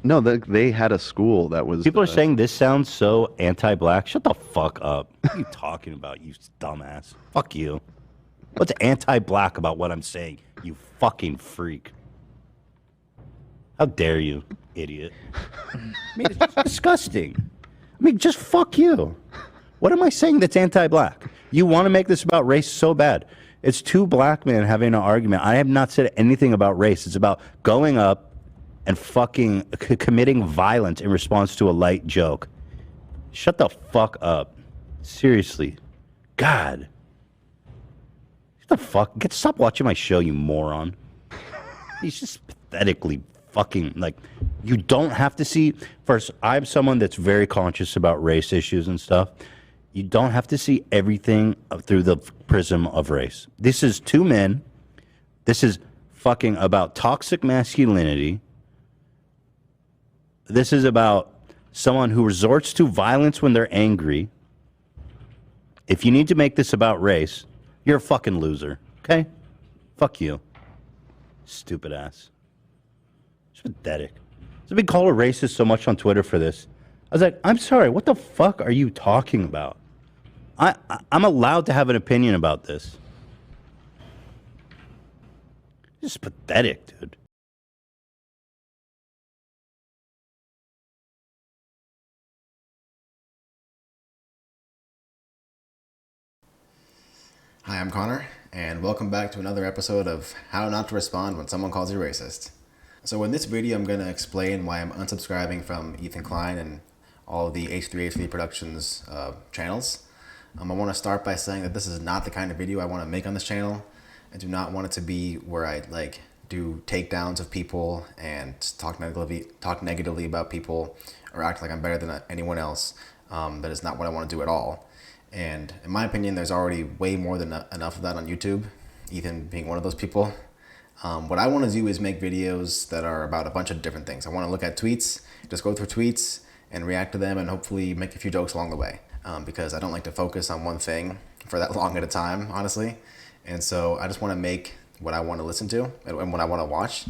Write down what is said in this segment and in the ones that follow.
No, they had a school that was. People are saying this sounds so anti-black. Shut the fuck up. What are you talking about, you dumbass? Fuck you. What's anti-black about what I'm saying, you fucking freak? How dare you, idiot? I mean, it's just disgusting. I mean, just fuck you. What am I saying that's anti-black? You want to make this about race so bad. It's two black men having an argument. I have not said anything about race. It's about going up and fucking committing violence in response to a light joke. Shut the fuck up. Seriously. God. What the fuck? Stop watching my show, you moron. He's just pathetically fucking, like, you don't have to see. First, I'm someone that's very conscious about race issues and stuff. You don't have to see everything through the prism of race. This is two men. This is fucking about toxic masculinity. This is about someone who resorts to violence when they're angry. If you need to make this about race, you're a fucking loser, okay? Fuck you. Stupid ass. It's pathetic. I've been called a racist so much on Twitter for this. I was like, I'm sorry, what the fuck are you talking about? I'm allowed to have an opinion about this. This is pathetic, dude. Hi, I'm Connor, and welcome back to another episode of How Not to Respond When Someone Calls You Racist. So in this video, I'm going to explain why I'm unsubscribing from Ethan Klein and all of the H3H3 Productions channels. I want to start by saying that this is not the kind of video I want to make on this channel. I do not want it to be where I do takedowns of people and talk negatively about people or act like I'm better than anyone else. That is not what I want to do at all. And in my opinion, there's already way more than enough of that on YouTube, Ethan being one of those people. What I want to do is make videos that are about a bunch of different things. I want to look at tweets, just go through tweets and react to them and hopefully make a few jokes along the way. Because I don't like to focus on one thing for that long at a time, honestly. And so I just want to make what I want to listen to and what I want to watch.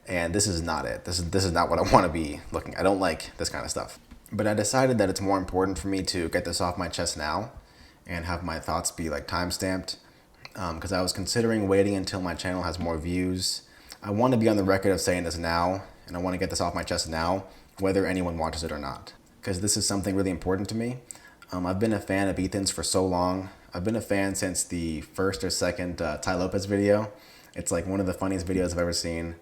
And this is not it. This is not what I want to be looking at. I don't like this kind of stuff. But I decided that it's more important for me to get this off my chest now and have my thoughts be time-stamped. Because I was considering waiting until my channel has more views. I want to be on the record of saying this now, and I want to get this off my chest now, whether anyone watches it or not. Because this is something really important to me. I've been a fan of Ethan's for so long. I've been a fan since the first or second Ty Lopez video. It's like one of the funniest videos I've ever seen.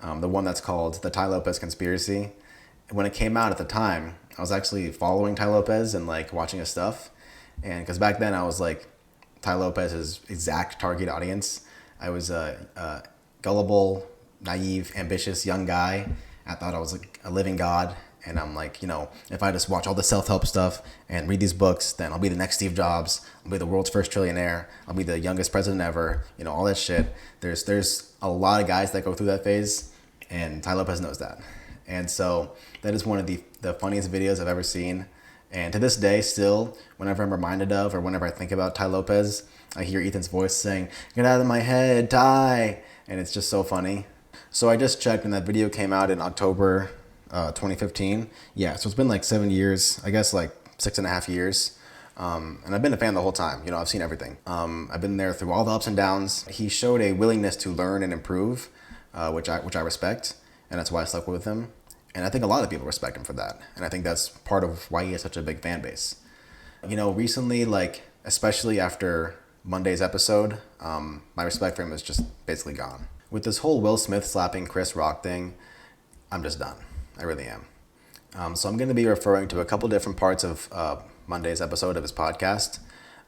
The one that's called The Ty Lopez Conspiracy. When it came out at the time, I was actually following Ty Lopez and watching his stuff. And because back then I was Ty Lopez's exact target audience. I was a gullible, naive, ambitious young guy. I thought I was a living god. And I'm if I just watch all the self-help stuff and read these books, then I'll be the next Steve Jobs. I'll be the world's first trillionaire. I'll be the youngest president ever. All that shit. There's a lot of guys that go through that phase, and Ty Lopez knows that. And so that is one of the funniest videos I've ever seen. And to this day, still, whenever I'm reminded of or whenever I think about Ty Lopez, I hear Ethan's voice saying, "Get out of my head, Ty!" And it's just so funny. So I just checked, and that video came out in October 2015. Yeah, so it's been 7 years, I guess 6.5 years. And I've been a fan the whole time. I've seen everything. I've been there through all the ups and downs. He showed a willingness to learn and improve, which I respect, and that's why I stuck with him. And I think a lot of people respect him for that. And I think that's part of why he has such a big fan base. Recently, especially after Monday's episode, my respect for him is just basically gone. With this whole Will Smith slapping Chris Rock thing, I'm just done. I really am. So I'm going to be referring to a couple different parts of Monday's episode of his podcast,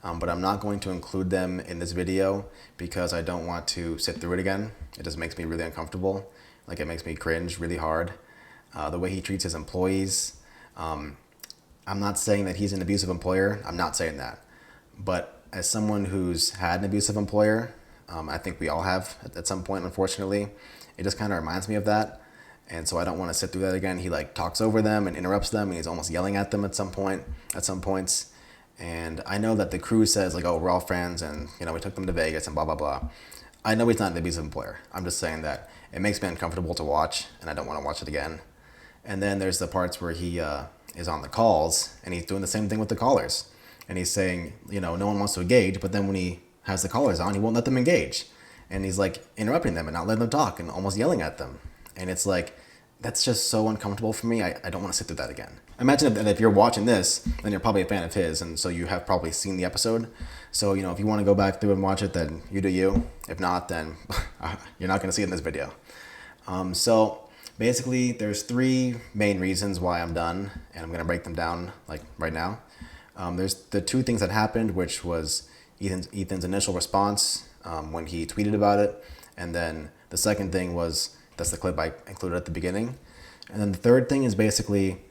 but I'm not going to include them in this video because I don't want to sit through it again. It just makes me really uncomfortable. It makes me cringe really hard. The way he treats his employees. I'm not saying that he's an abusive employer. I'm not saying that. But as someone who's had an abusive employer, I think we all have at some point, unfortunately, it just kind of reminds me of that. And so I don't want to sit through that again. He talks over them and interrupts them, and he's almost yelling at them at some points. And I know that the crew says oh, we're all friends, and we took them to Vegas and blah blah blah. I know he's not an abusive employer. I'm just saying that it makes me uncomfortable to watch, and I don't want to watch it again. And then there's the parts where he is on the calls and he's doing the same thing with the callers. And he's saying, no one wants to engage, but then when he has the callers on, he won't let them engage. And he's like interrupting them and not letting them talk and almost yelling at them. And it's like, that's just so uncomfortable for me. I don't want to sit through that again. Imagine if you're watching this, then you're probably a fan of his. And so you have probably seen the episode. So, if you want to go back through and watch it, then you do you. If not, then you're not going to see it in this video. So basically, there's 3 main reasons why I'm done. And I'm going to break them down like right now. There's the 2 things that happened, which was Ethan's initial response when he tweeted about it. And then the second thing was, that's the clip I included at the beginning. And then the third thing is basically,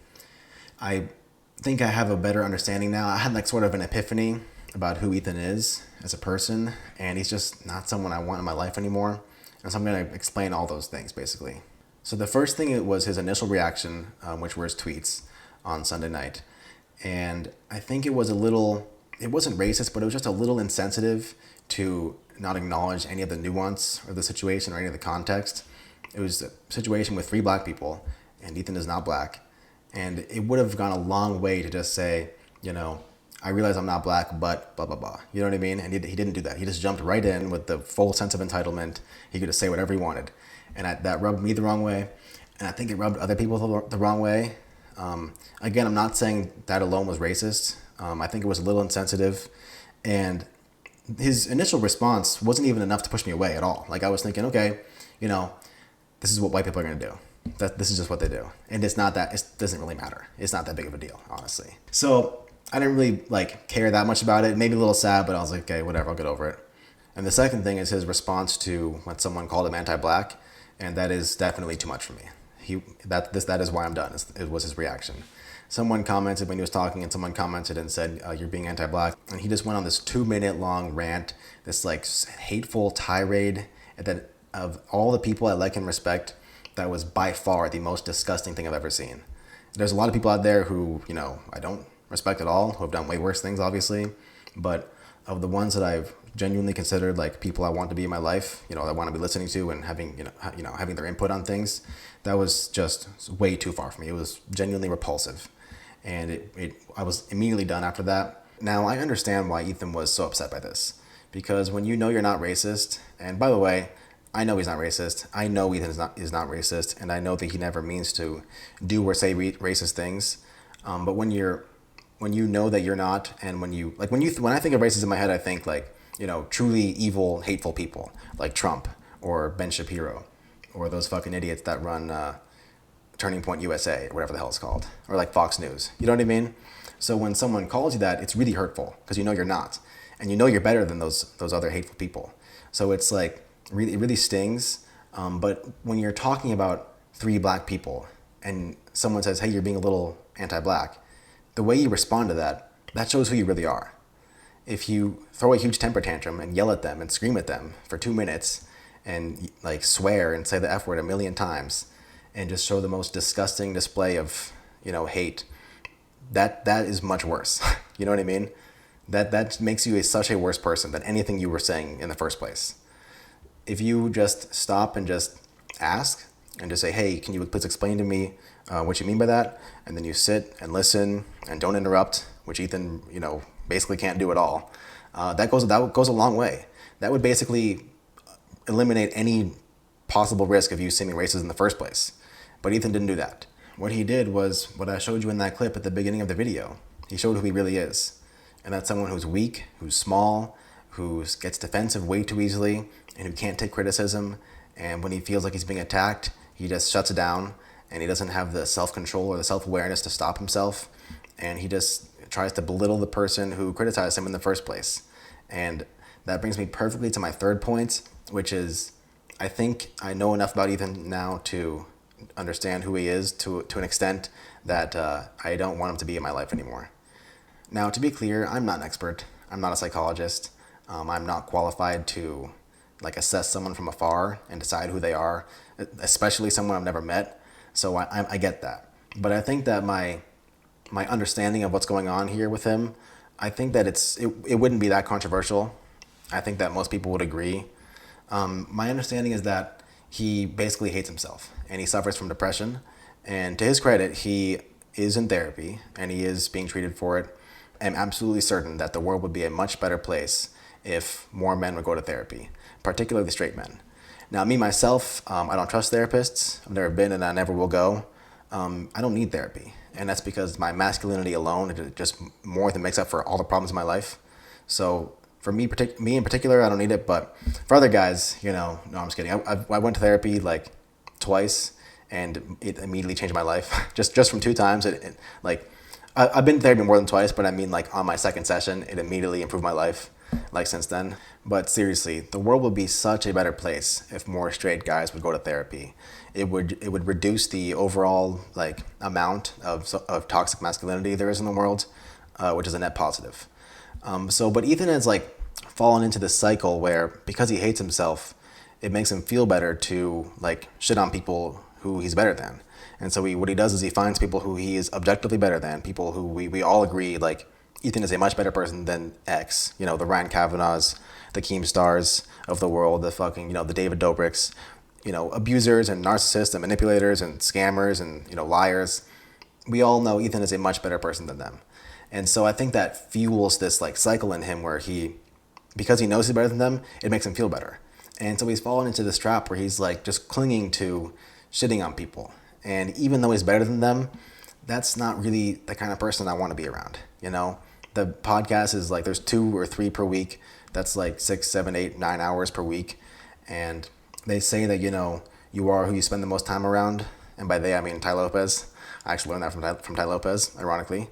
I think I have a better understanding now. I had like sort of an epiphany about who Ethan is as a person, and he's just not someone I want in my life anymore. And so I'm going to explain all those things basically. So the first thing was his initial reaction, which were his tweets on Sunday night. And I think it wasn't racist, but it was just a little insensitive to not acknowledge any of the nuance of the situation or any of the context. It was a situation with 3 black people, and Ethan is not black. And it would have gone a long way to just say, I realize I'm not black, but blah, blah, blah. You know what I mean? And he didn't do that. He just jumped right in with the full sense of entitlement. He could just say whatever he wanted. And that rubbed me the wrong way. And I think it rubbed other people the wrong way. Again, I'm not saying that alone was racist. I think it was a little insensitive. And his initial response wasn't even enough to push me away at all. Like I was thinking, okay, this is what white people are going to do. This is just what they do. And it doesn't really matter. It's not that big of a deal, honestly. So I didn't really care that mumuch about it. Maybe a little sad, but I was like, okay, whatever, I'll get over it. And the second thing is his response to when someone called him anti-black. And that is definitely too much for me. That is why I'm done. It was his reaction. Someone commented when he was talking, and someone commented and said, you're being anti-black. And he just went on this 2-minute long rant, this hateful tirade that of all the people I like and respect, that was by far the most disgusting thing I've ever seen. There's a lot of people out there who, I don't respect at all, who have done way worse things, obviously. But of the ones that I've genuinely considered people I want to be in my life, that I want to be listening to and having, having their input on things, that was just way too far for me. It was genuinely repulsive. And I was immediately done after that. Now, I understand why Ethan was so upset by this. Because when you're not racist, and by the way, I know he's not racist. I know Ethan is not racist, and I know that he never means to do or say racist things. But when you know that you're not, and when I think of racism in my head, I think truly evil, hateful people like Trump or Ben Shapiro or those fucking idiots that run Turning Point USA or whatever the hell it's called, or like Fox News. You know what I mean? So when someone calls you that, it's really hurtful because you're not, and you're better than those other hateful people. So it's it really stings. But when you're talking about 3 black people and someone says, hey, you're being a little anti-black, the way you respond to that shows who you really are. If you throw a huge temper tantrum and yell at them and scream at them for 2 minutes and swear and say the F word a million times and just show the most disgusting display of, hate, that is much worse. You know what I mean? That makes you such a worse person than anything you were saying in the first place. If you just stop and just ask and just say, hey, can you please explain to me what you mean by that? And then you sit and listen and don't interrupt, which Ethan, basically can't do at all. That goes a long way. That would basically eliminate any possible risk of you seeming racist in the first place. But Ethan didn't do that. What he did was what I showed you in that clip at the beginning of the video. He showed who he really is. And that's someone who's weak, who's small, who gets defensive way too easily, and who can't take criticism. And when he feels like he's being attacked, he just shuts it down, and he doesn't have the self-control or the self-awareness to stop himself. And he just tries to belittle the person who criticized him in the first place. And that brings me perfectly to my third point, which is I think I know enough about Ethan now to understand who he is to an extent that I don't want him to be in my life anymore. Now, to be clear, I'm not an expert. I'm not a psychologist. I'm not qualified to assess someone from afar and decide who they are, especially someone I've never met. So I get that. But I think that my understanding of what's going on here with him, I think that it wouldn't be that controversial. I think that most people would agree. My understanding is that he basically hates himself and he suffers from depression, And to his credit, he is in therapy and he is being treated for it. I'm absolutely certain that the world would be a much better place if more men would go to therapy, particularly straight men. Now, me, myself, I don't trust therapists. I've never been and I never will go. I don't need therapy. And that's because my masculinity alone, it just more than makes up for all the problems in my life. So for me in particular, I don't need it. But for other guys, no, I'm just kidding. I went to therapy like twice and it immediately changed my life. just from 2 times. I've been to therapy more than twice, but I mean like on my second session, it immediately improved my life. Like since then. But seriously, the world would be such a better place if more straight guys would go to therapy. It would reduce the overall like amount of toxic masculinity there is in the world, which is a net positive. But Ethan has like fallen into this cycle where because he hates himself, it makes him feel better to like shit on people who he's better than. And so what he does is he finds people who he is objectively better than, people who we all agree like Ethan is a much better person than X, the Ryan Kavanaughs, the Keemstars of the world, the fucking, the David Dobrik's, abusers and narcissists and manipulators and scammers and, liars. We all know Ethan is a much better person than them. And so I think that fuels this like cycle in him where because he knows he's better than them, it makes him feel better. And so he's fallen into this trap where he's like just clinging to shitting on people. And even though he's better than them, that's not really the kind of person I want to be around, The podcast is like there's 2 or 3 per week. That's like 6, 7, 8, 9 hours per week. And they say that, you are who you spend the most time around. And by they, I mean Ty Lopez. I actually learned that from Ty Lopez, ironically.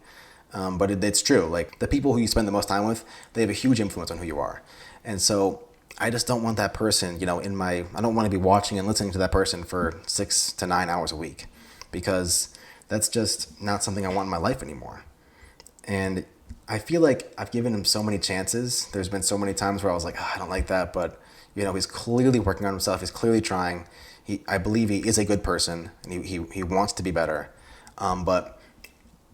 But it's true. Like the people who you spend the most time with, they have a huge influence on who you are. And so I just don't want that person, I don't want to be watching and listening to that person for 6 to 9 hours a week because that's just not something I want in my life anymore. And I feel like I've given him so many chances. There's been so many times where I was like, I don't like that, but he's clearly working on himself. He's clearly trying. I believe he is a good person and he wants to be better. But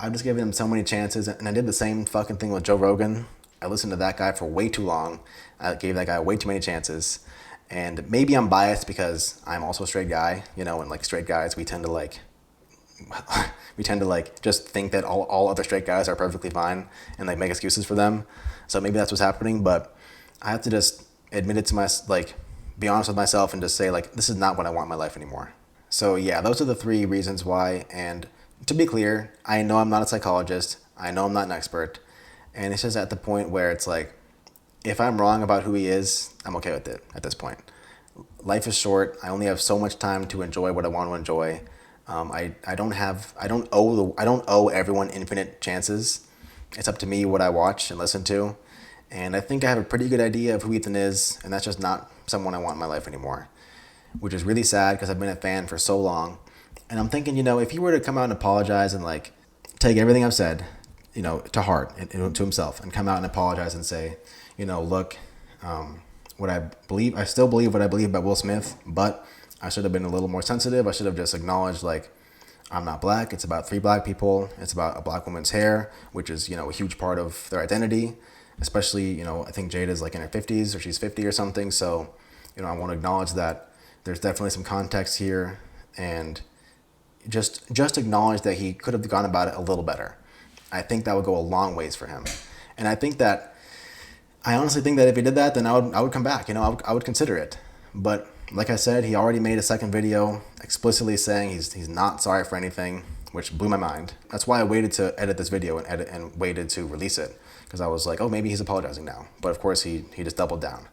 I've just given him so many chances, and I did the same fucking thing with Joe Rogan. I listened to that guy for way too long. I gave that guy way too many chances. And maybe I'm biased because I'm also a straight guy, and like straight guys, we tend to just think that all other straight guys are perfectly fine and like make excuses for them. So maybe that's what's happening, but I have to just admit it to be honest with myself and just say like, this is not what I want in my life anymore. So yeah, those are the 3 reasons why. And to be clear, I know I'm not a psychologist. I know I'm not an expert. And it's just at the point where it's like, if I'm wrong about who he is, I'm okay with it at this point. Life is short. I only have so much time to enjoy what I want to enjoy. I don't owe everyone infinite chances. It's up to me what I watch and listen to. And I think I have a pretty good idea of who Ethan is, and that's just not someone I want in my life anymore, which is really sad because I've been a fan for so long. And I'm thinking, if he were to come out and apologize and like take everything I've said, to heart and to himself and come out and apologize and say, look, what I still believe what I believe about Will Smith, but I should have been a little more sensitive. I should have just acknowledged like, I'm not black. It's about 3 black people. It's about a black woman's hair, which is, a huge part of their identity, especially, I think Jada's like in her 50s or she's 50 or something. So, I want to acknowledge that there's definitely some context here and just acknowledge that he could have gone about it a little better. I think that would go a long ways for him. And I honestly think that if he did that, then I would come back, I would consider it. But like I said, he already made a second video explicitly saying he's not sorry for anything, which blew my mind. That's why I waited to edit this video and waited to release it, because I was like, oh, maybe he's apologizing now. But of course, he just doubled down.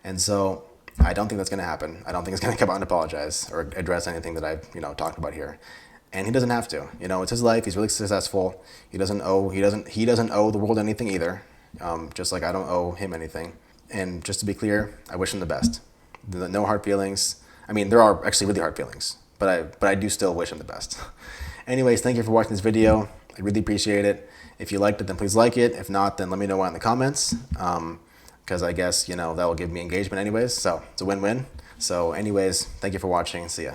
And so I don't think that's going to happen. I don't think he's going to come out and apologize or address anything that I've talked about here. And he doesn't have to. It's his life. He's really successful. He doesn't owe the world anything either. Just like I don't owe him anything. And just to be clear, I wish him the best. No hard feelings. I mean, there are actually really hard feelings, but I do still wish him the best. Anyways, thank you for watching this video. I really appreciate it. If you liked it, then please like it. If not, then let me know in the comments. Because I guess, that will give me engagement anyways. So it's a win-win. So anyways, thank you for watching. See ya.